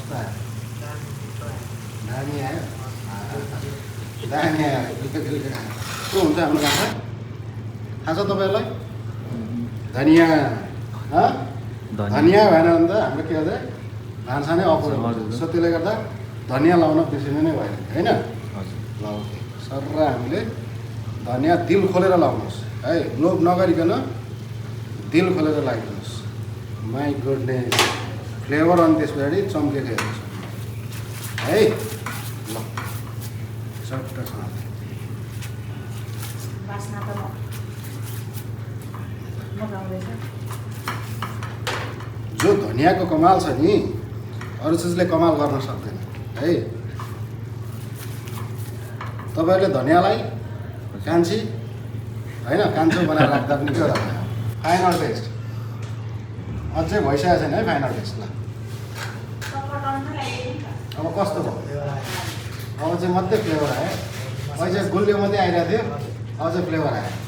कस्तो आयो दामी आयो दामी आयो के हुन्छ हाम्रो गाउँमा थाहा छ तपाईँहरूलाई धनियाँ धनियाँ भएन भने त हाम्रो के भन्छ भान्सा नै अपुरो सो त्यसले गर्दा धनियाँ लाउन बिर्सिनु नै भएन होइन ल ओके सर र हामीले धनियाँ दिल खोलेर लाउनुहोस् है लोभ नगरिकन दिल खोलेर लगाइदिनुहोस् माई गुडनेस फ्लेभर अनि त्यस पछाडि चम्केको हेर्नुहोस् है ल चट्टसँग जो धनियाँको कमाल छ नि अरू चिजले कमाल गर्न सक्दैन है तपाईँहरूले धनियाँलाई कान्छी होइन कान्छो बनाएर राख्दा पनि के होला फाइनल टेस्ट अझै भइसकेको छैन है फाइनल टेस्ट ल अब कस्तो भयो अब चाहिँ मात्रै फ्लेभर आयो अहिले चाहिँ गुलियो मात्रै आइरहेको थियो अझै फ्लेभर आयो